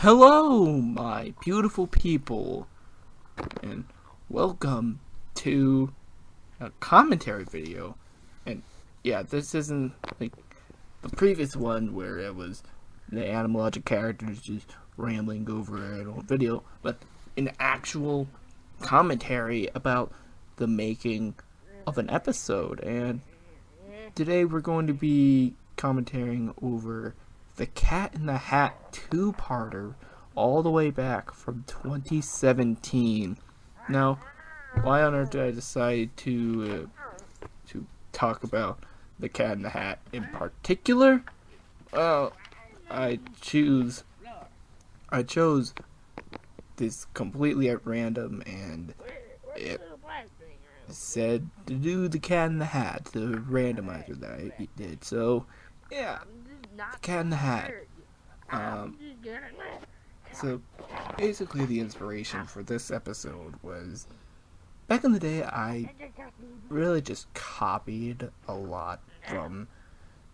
Hello, my beautiful people, and welcome to a commentary video. And yeah, this isn't like the previous one where it was the animalogic characters just rambling over an old video, but an actual commentary about the making of an episode. And today we're going to be commentating over the Cat in the Hat two-parter all the way back from 2017. Now, why on earth did I decide to talk about the Cat in the Hat in particular? Well, I chose this completely at random, and it said to do the Cat in the Hat, the randomizer that I did. So, yeah, the Cat in the Hat. So, basically the inspiration for this episode was, back in the day, I really just copied a lot from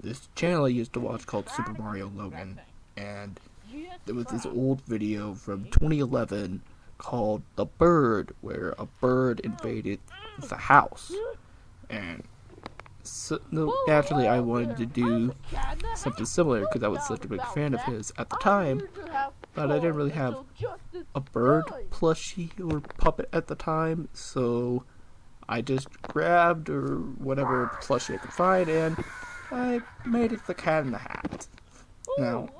this channel I used to watch called Super Mario Logan, and there was this old video from 2011 called The Bird, where a bird invaded the house, and so, naturally I wanted to do something similar because I was such a big fan of his at the time, but I didn't really have a bird plushie or puppet at the time, so I just grabbed or whatever plushie I could find, and I made it the Cat in the Hat. Now,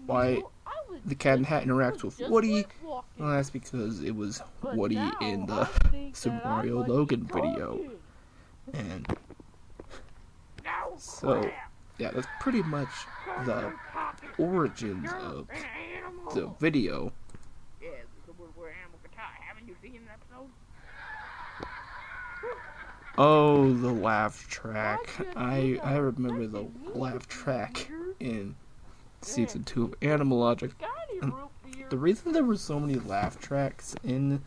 why the Cat in the Hat interacts with Woody? Well, that's because it was Woody in the Super Mario Logan video. And so, yeah, that's pretty much the origins of the video. Oh, the laugh track. I remember the laugh track in season 2 of Animalogic. And the reason there were so many laugh tracks in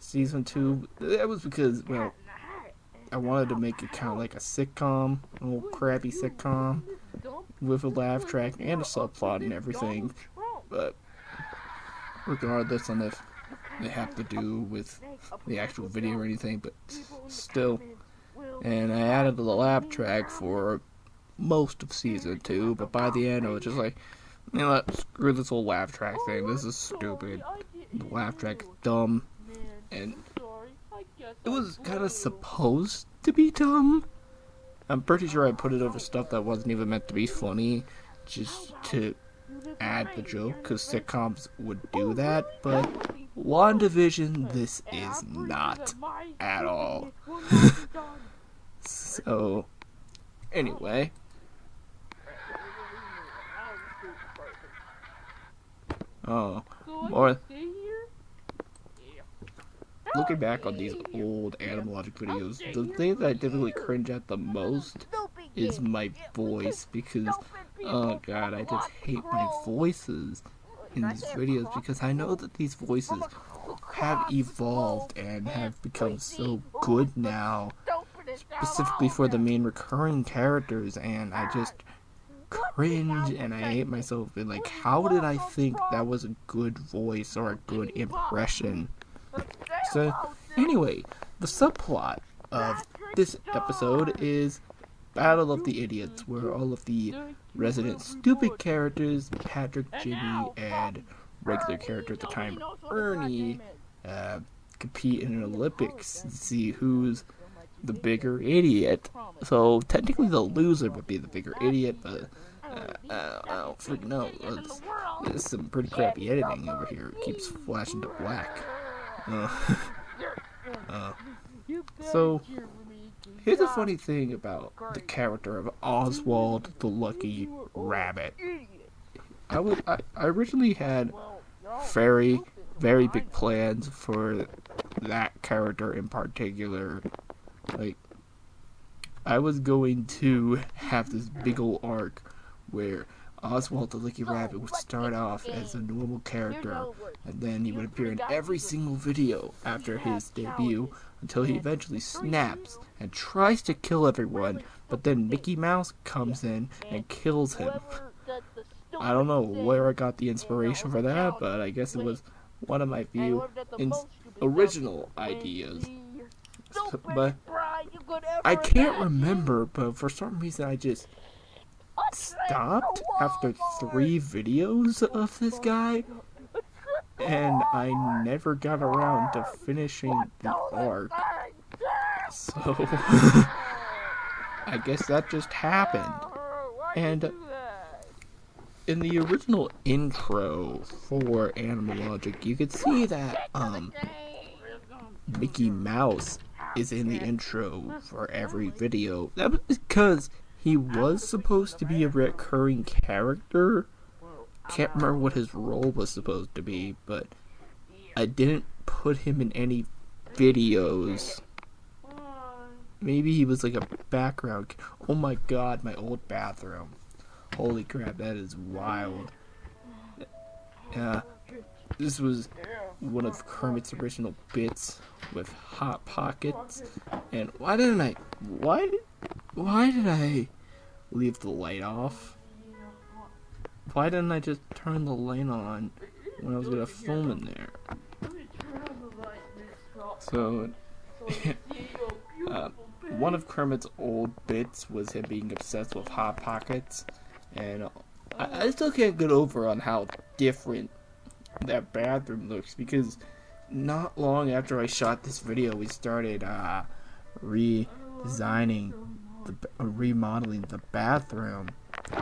season 2, that was because, well, I wanted to make it kind of like a sitcom, a little crappy sitcom, with a laugh track and a subplot and everything, but regardless on if they have to do with the actual video or anything, but still. And I added the laugh track for most of season 2, but by the end I was just like, you know what, screw this whole laugh track thing, this is stupid, the laugh track is dumb, and it was kind of supposed to be dumb. I'm pretty sure I put it over stuff that wasn't even meant to be funny, just to add the joke, because sitcoms would do that, but WandaVision, this is not at all. So, anyway. Oh, more. Looking back on these old Animalogic videos, the thing that I typically cringe at the most is my voice, because, oh god, I just hate my voices in these videos, because I know that these voices have evolved and have become so good now, specifically for the main recurring characters, and I just cringe and I hate myself, and like, how did I think that was a good voice or a good impression? So, anyway, the subplot of this episode is Battle of the Idiots, where all of the resident stupid characters, Patrick, Jimmy, and regular character at the time, Ernie, compete in an Olympics to see who's the bigger idiot. So, technically the loser would be the bigger idiot, but I don't freaking know. There's some pretty crappy editing over here. It keeps flashing to black. So, here's a funny thing about the character of Oswald the Lucky Rabbit. I originally had very, very big plans for that character in particular. Like, I was going to have this big old arc where Oswald the Lucky Rabbit would start off as a normal character, and then he would appear in every single video after his debut until he eventually snaps and tries to kill everyone, but then Mickey Mouse comes in and kills him. I don't know where I got the inspiration for that, but I guess it was one of my few original ideas. But I can't remember, but for some reason I just stopped after 3 videos of this guy, and I never got around to finishing the arc. So I guess that just happened. And in the original intro for Animal Logic, you could see that Mickey Mouse is in the intro for every video. That was because he was supposed to be a recurring character. Can't remember what his role was supposed to be, but I didn't put him in any videos. Maybe he was like a background. Oh my god, my old bathroom. Holy crap, that is wild. This was one of Kermit's original bits with Hot Pockets. And why did I leave the light off? Why didn't I just turn the light on when I was gonna film in there? So, one of Kermit's old bits was him being obsessed with Hot Pockets, and I still can't get over on how different that bathroom looks, because not long after I shot this video, we started remodeling the bathroom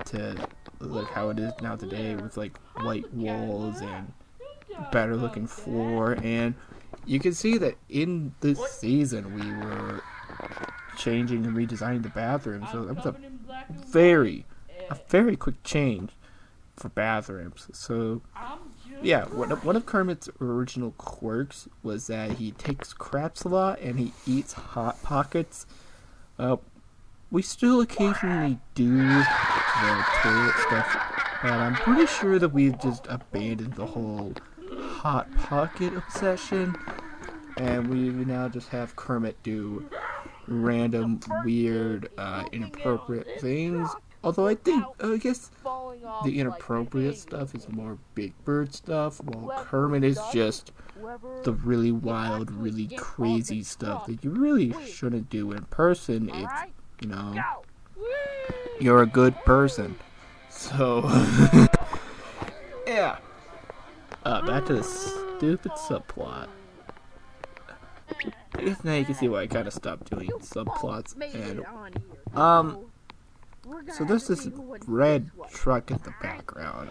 to look how it is now today, with like white walls and better looking floor. And you can see that in this season we were changing and redesigning the bathroom, so that was a very quick change for bathrooms. So yeah, one of Kermit's original quirks was that he takes craps a lot and he eats Hot Pockets. We still occasionally do the toilet stuff, but I'm pretty sure that we've just abandoned the whole Hot Pocket obsession, and we now just have Kermit do random, weird, inappropriate things. Although I guess the inappropriate stuff is more Big Bird stuff, while Kermit is just the really wild, really crazy stuff that you really shouldn't do in person if, you know, you're a good person. So, yeah. Back to the stupid subplot. I guess now you can see why I kind of stopped doing subplots. And, so there's this red truck in the background.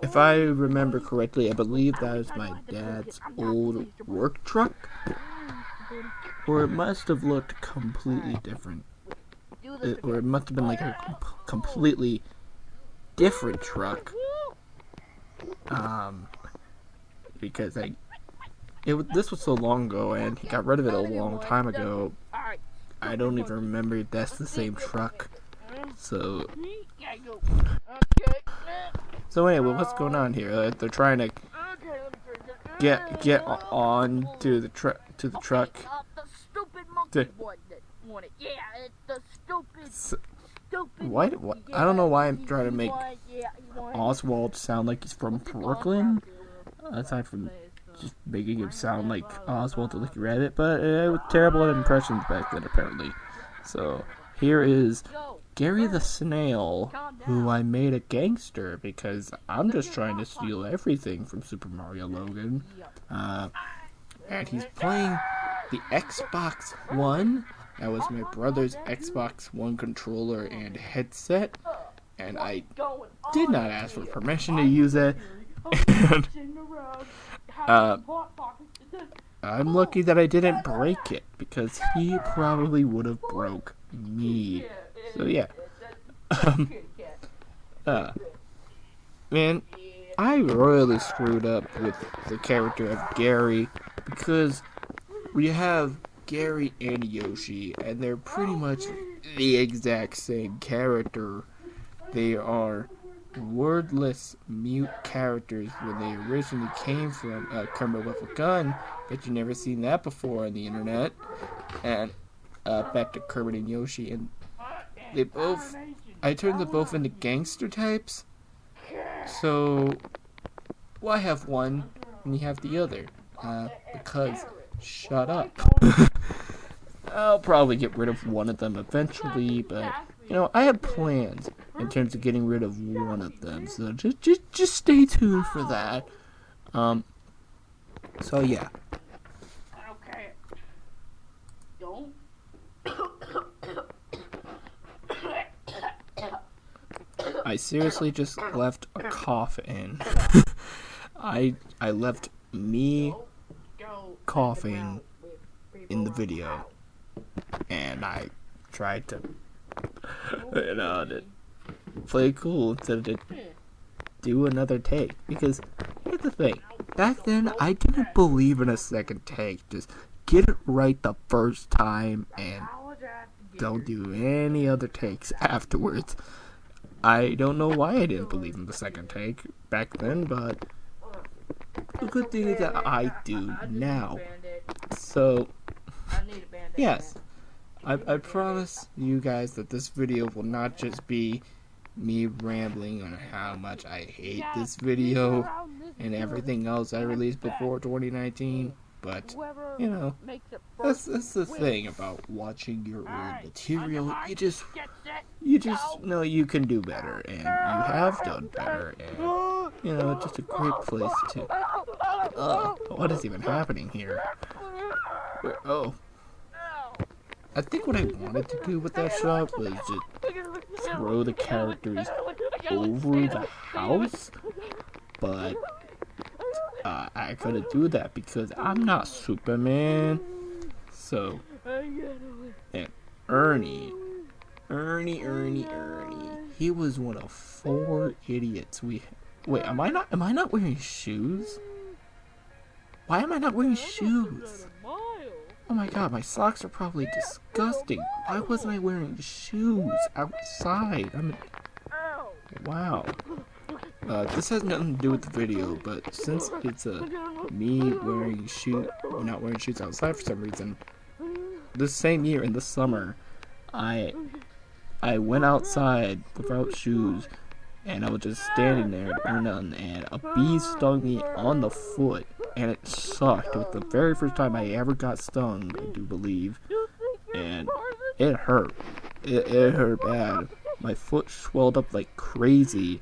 If I remember correctly, I believe that is my dad's old work truck. Or it must have looked completely different. Or it must have been like a completely different truck. Because this was so long ago, and he got rid of it a long time ago. I don't even remember if that's the same truck. So anyway, what's going on here? They're trying to get on to the truck. What? I don't know why I'm trying to make Oswald sound like he's from Brooklyn. Aside from just making him sound like Oswald the Lucky Rabbit, but it was terrible at impressions back then, apparently. So here is Gary the Snail, who I made a gangster because I'm just trying to steal everything from Super Mario Logan. And he's playing the Xbox One. That was my brother's Xbox One controller and headset, and I did not ask for permission to use it. And I'm lucky that I didn't break it, because he probably would have broke me. So yeah. Man, I royally screwed up with the character of Gary, because we have Gary and Yoshi, and they're pretty much the exact same character. They are wordless, mute characters when they originally came from Kermit with a Gun, but you never seen that before on the internet. And back to Kermit and Yoshi, and they both I turned them both into gangster types. So, why have one and you have the other? Because, shut up. I'll probably get rid of one of them eventually, but, you know, I have plans in terms of getting rid of one of them, so just stay tuned for that. So yeah. Okay. Don't. I seriously just left a cough in. I left me coughing in the video, and I tried to, to play cool instead of do another take, because here's the thing, back then I didn't believe in a second take. Just get it right the first time and don't do any other takes afterwards. I don't know why I didn't believe in the second take back then, but the good thing is that I do now. So, yes, I promise you guys that this video will not just be me rambling on how much I hate this video and everything else I released before 2019, but, you know, that's the thing about watching your old material. You just know you can do better, and you have done better, and, you know, it's just a great place to... what is even happening here? Oh. I think what I wanted to do with that shot was just throw the characters over the house, but I couldn't do that because I'm not Superman. So, and Ernie, he was one of 4 idiots wait, am I not wearing shoes? Why am I not wearing shoes? Oh my god, my socks are probably disgusting. Why wasn't I wearing shoes outside? Wow. This has nothing to do with the video, but since it's me not wearing shoes outside for some reason, this same year in the summer, I went outside without shoes, and I was just standing there doing nothing, and a bee stung me on the foot, and it sucked. It was the very first time I ever got stung, I do believe, and it hurt. It hurt bad. My foot swelled up like crazy,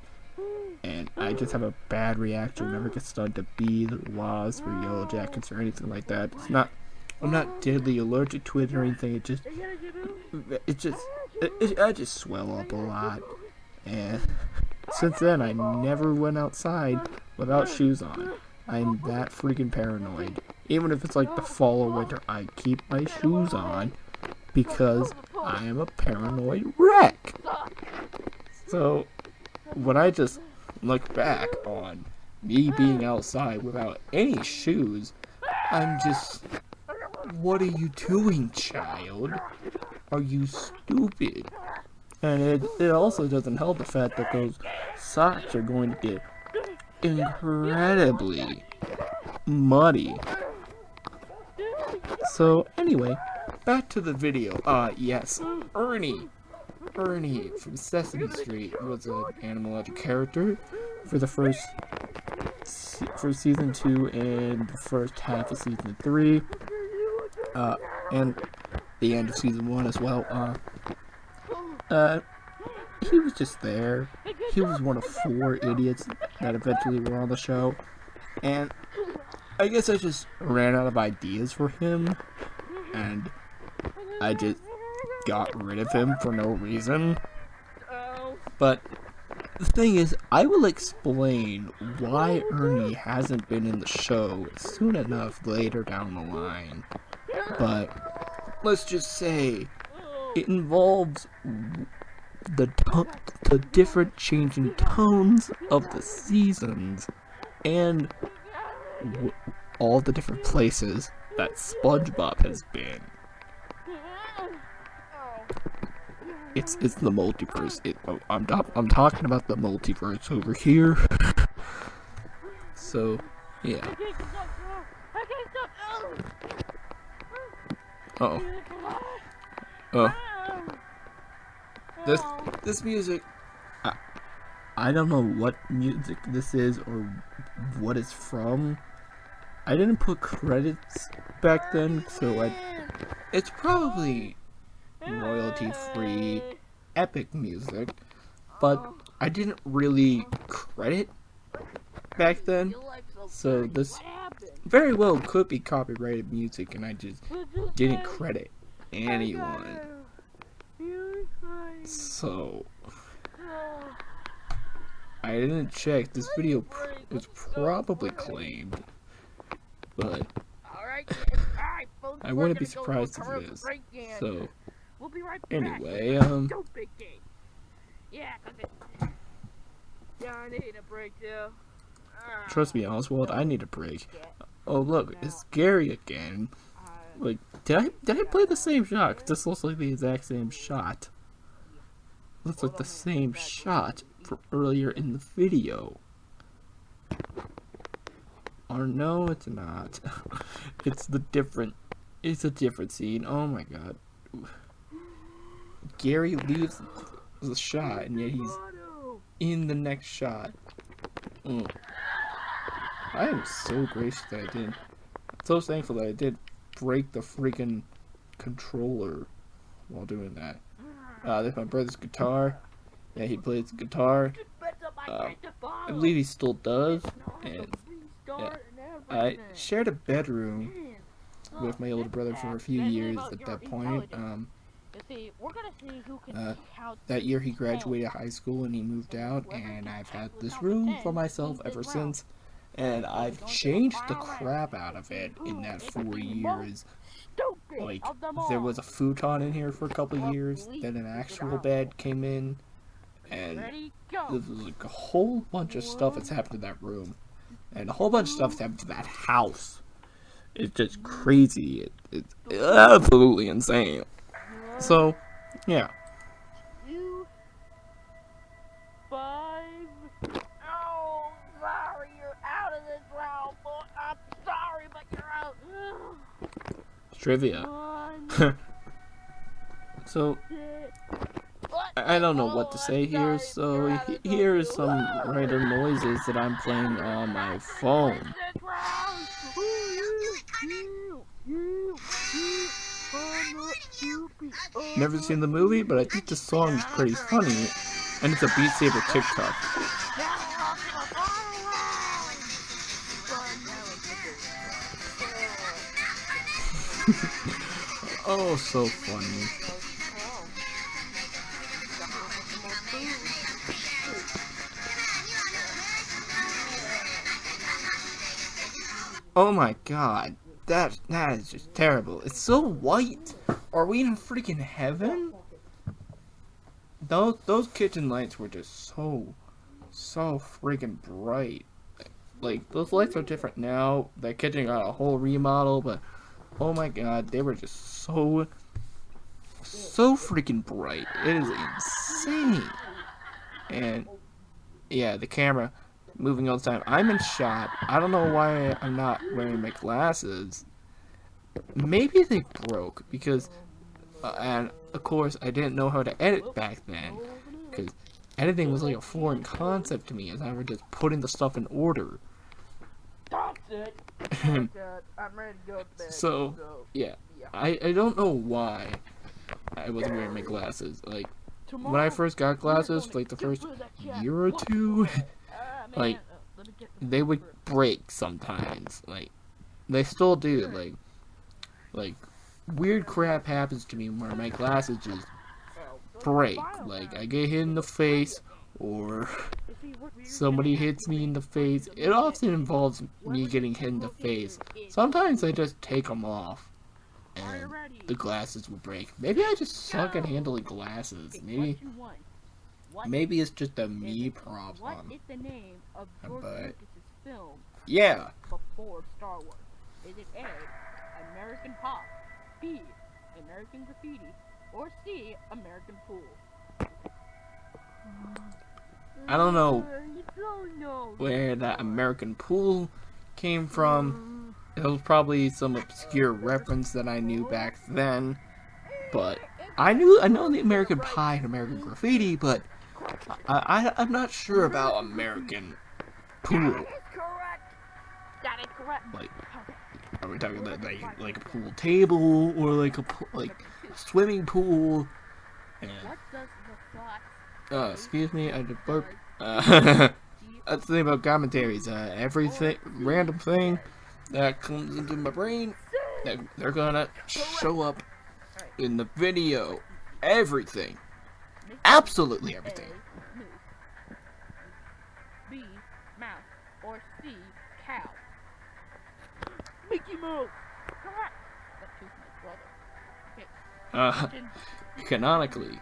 and I just have a bad reaction whenever I get stung to bees or wasps or yellow jackets or anything like that. I'm not deadly allergic to it or anything. I just swell up a lot, and since then I never went outside without shoes on. I'm that freaking paranoid. Even if it's like the fall or winter, I keep my shoes on because I am a paranoid wreck. So when I just look back on me being outside without any shoes, I'm just, what are you doing, child? Are you stupid? And it also doesn't help the fact that those socks are going to get incredibly muddy. So anyway, back to the video. Yes, Ernie from Sesame Street was an animologic character for the for season 2 and the first half of season 3, and the end of season 1 as well. He was just there. He was one of 4 idiots that eventually were on the show, and I guess I just ran out of ideas for him, and I just got rid of him for no reason. But the thing is, I will explain why Ernie hasn't been in the show soon enough later down the line. But let's just say it involves the different changing tones of the seasons and all the different places that SpongeBob has been. It's the multiverse. I'm talking about the multiverse over here. So, yeah. This this music, I, I don't know what music this is or what it's from. I didn't put credits back then, so it's probably royalty-free epic music, but I didn't really credit back then, so this very well could be copyrighted music, and I just didn't credit anyone. So I didn't check. This video was probably claimed, but I wouldn't be surprised if it is. So anyway, I need a break too. trust me, Oswald, I need a break. Oh look, it's Gary again. Like, did I play the same shot? 'Cause this looks like the exact same shot. Looks like the same shot from earlier in the video. Or no, it's not. It's a different scene. Oh my god. Gary leaves the shot, and yet he's in the next shot. I am so gracious that I didn't. So thankful that I did break the freaking controller while doing that. There's my brother's guitar. Yeah, he plays guitar. I believe he still does. And yeah, I shared a bedroom with my older brother for a few years at that point. That year he graduated high school and he moved out, and I've had this room for myself ever since. And I've changed the crap out of it in that 4 years. Like, there was a futon in here for a couple of years, then an actual bed came in, and there was like a whole bunch of stuff that's happened to that room. And a whole bunch of stuff that's happened to that house. It's just crazy. It's absolutely insane. So, yeah. Trivia. So, I don't know what to say here, so here are some random noises that I'm playing on my phone. Never seen the movie, but I think the song is pretty funny, and it's a Beat Saber TikTok. Oh, so funny. Oh my god, that is just terrible. It's so white. Are we in freaking heaven? Those kitchen lights were just so freaking bright. Like, those lights are different now. That kitchen got a whole remodel, but oh my god, they were just so freaking bright. It is insane. And yeah, the camera moving all the time. I'm in shot. I don't know why I'm not wearing my glasses. Maybe they broke because, and of course I didn't know how to edit back then, because editing was like a foreign concept to me, as I was just putting the stuff in order. That's it. I'm ready to go to bed. So yeah, I don't know why I wasn't wearing my glasses. Like, when I first got glasses, like the first year or two, like, they would break sometimes. Like, they still do. Like weird crap happens to me where my glasses just break. Like, I get hit in the face, or somebody hits me in the face. It often involves me getting hit in the face. Sometimes I just take them off, and the glasses will break. Maybe I just suck at handling glasses. Maybe it's just a me problem. But yeah. Before Star Wars, is it A, American Pop, B, American Graffiti, or C, American Pool? I don't know where that American Pool came from. It was probably some obscure reference that I knew back then, but I know the American Pie and American Graffiti, but I'm not sure about American Pool. That is correct. Like, are we talking like a pool table or like a swimming pool? And, What does the fox excuse me, I just burped. That's the thing about commentaries. Everything, random thing that comes into my brain, they're gonna show up in the video. Everything. Absolutely everything. A, moose. B, mouse. Or C, cow. Mickey Mouse. Correct. That's who's my brother. Okay. Canonically,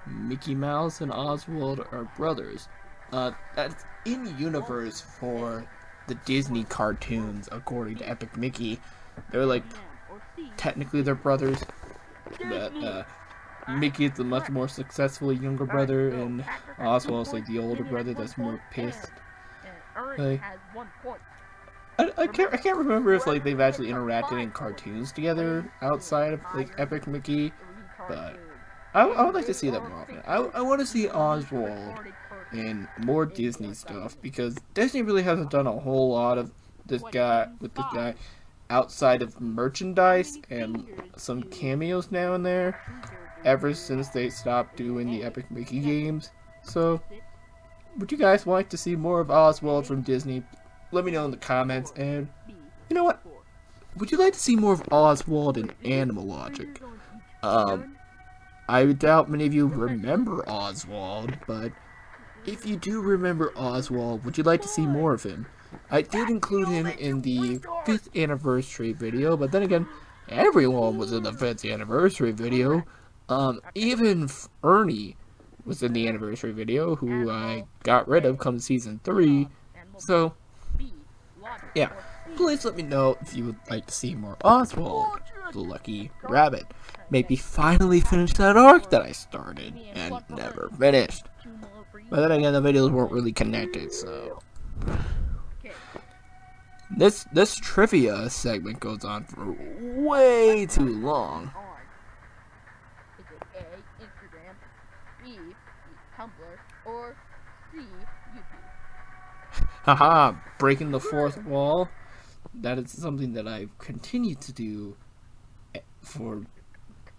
Mickey Mouse and Oswald are brothers. That's in universe for the Disney cartoons, according to Epic Mickey. They're like, technically they're brothers, but Mickey is the much more successful younger brother, and Oswald's like the older brother that's more pissed. Like, I can't remember if like they've actually interacted in cartoons together outside of like Epic Mickey, but I would like to see that more often. I want to see Oswald in more Disney stuff, because Disney really hasn't done a whole lot of this guy outside of merchandise and some cameos now and there ever since they stopped doing the Epic Mickey games. So, would you guys like to see more of Oswald from Disney? Let me know in the comments. And you know what? Would you like to see more of Oswald in Animal Logic? I doubt many of you remember Oswald, but if you do remember Oswald, would you like to see more of him? I did include him in the 5th anniversary video, but then again, everyone was in the 5th anniversary video. Even Ernie was in the anniversary video, who I got rid of come season 3. So, yeah, please let me know if you would like to see more Oswald, the Lucky Rabbit. Maybe finally finish that arc that I started and never finished. But then again, the videos weren't really connected, so... This trivia segment goes on for way too long. Is it A, Instagram, B, Tumblr, or C, YouTube? Haha, breaking the fourth wall. That is something that I've continued to do for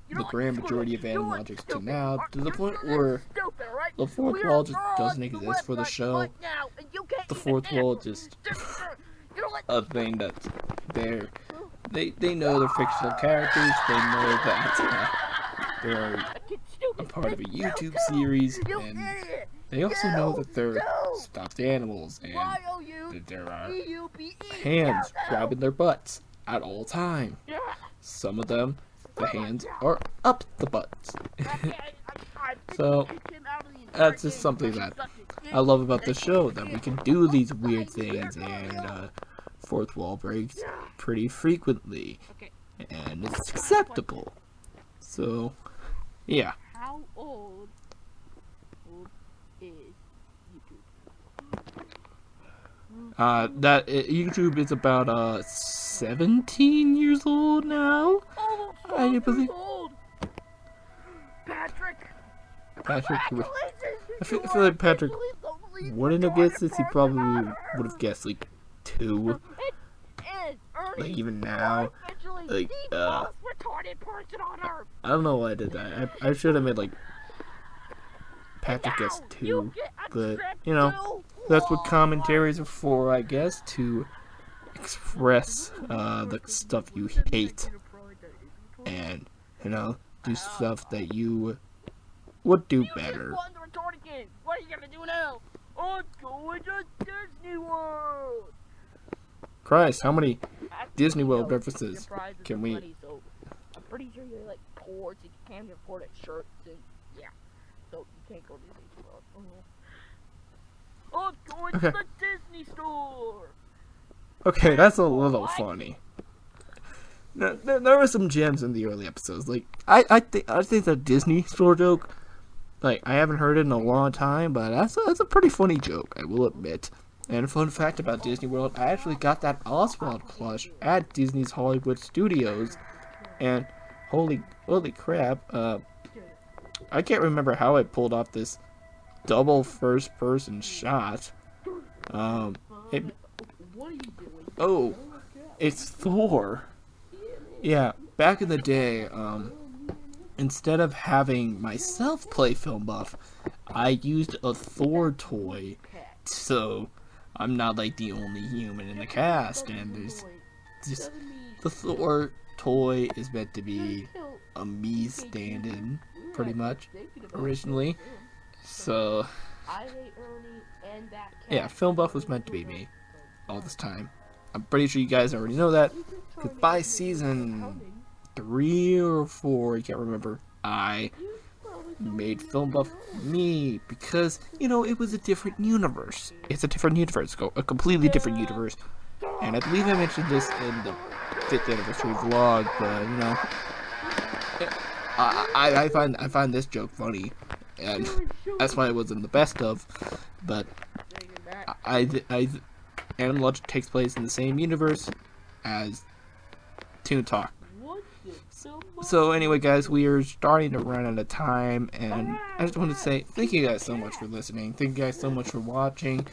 the grand majority of Animal Logics to now, to the point where the fourth wall just doesn't exist for the show. The fourth wall just a thing that's there. They know they're fictional characters. They know that they're a part of a YouTube series, and they also know that they're stuffed animals and that there are hands grabbing their butts at all time. Some of them, the hands are up the butts. So that's just something that I love about the show, that we can do these weird things, and fourth wall breaks pretty frequently, and it's acceptable. So yeah. How old is YouTube? YouTube is about 17 years old now. I believe. Patrick, I feel like Patrick wouldn't have guessed this. He probably would have guessed like 2. Like even now, like I don't know why I did that. I should have made like Patrick guessed 2, but you know, that's what commentaries are for, I guess, to express the stuff you hate, and you know, do stuff that you would do better. What are you gonna do now? I'm going to Disney World. Christ, how many Disney World references can we? I'm pretty sure you're like poor, so you can't afford a shirt, and yeah, so you can't go to Disney World. I'm going to the Disney store. Okay, that's a little funny. There were some gems in the early episodes. Like I think the Disney store joke, like I haven't heard it in a long time, but that's a pretty funny joke, I will admit. And a fun fact about Disney World, I actually got that Oswald plush at Disney's Hollywood Studios, and holy crap, I can't remember how I pulled off this double first-person shot. It, What are you doing? oh, it's Thor. Yeah, back in the day, instead of having myself play Film Buff, I used a Thor toy, so I'm not like the only human in the cast, and there's just the Thor toy is meant to be a me stand-in, pretty much, originally. So, I hate Ernie and that cat. yeah, Film Buff was meant to be me all this time. I'm pretty sure you guys already know that, because by season 3 or 4, I can't remember, I made Film Buff me because, you know, it was a different universe. It's a different universe, a completely different universe. And I believe I mentioned this in the 5th anniversary vlog, but, you know, I find this joke funny, and that's why it wasn't the best of, but Animal Logic takes place in the same universe as Toon Talk. So anyway, guys, we are starting to run out of time, and I just want to say thank you guys so much for listening. Thank you guys so much for watching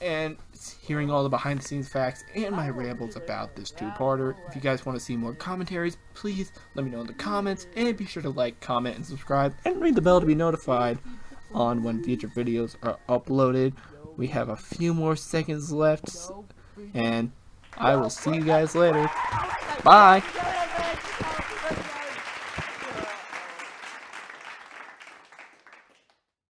and hearing all the behind-the-scenes facts and my rambles about this two-parter. If you guys want to see more commentaries, please let me know in the comments, and be sure to like, comment, and subscribe, and ring the bell to be notified on when future videos are uploaded. We have a few more seconds left, and I will see you guys later. Bye!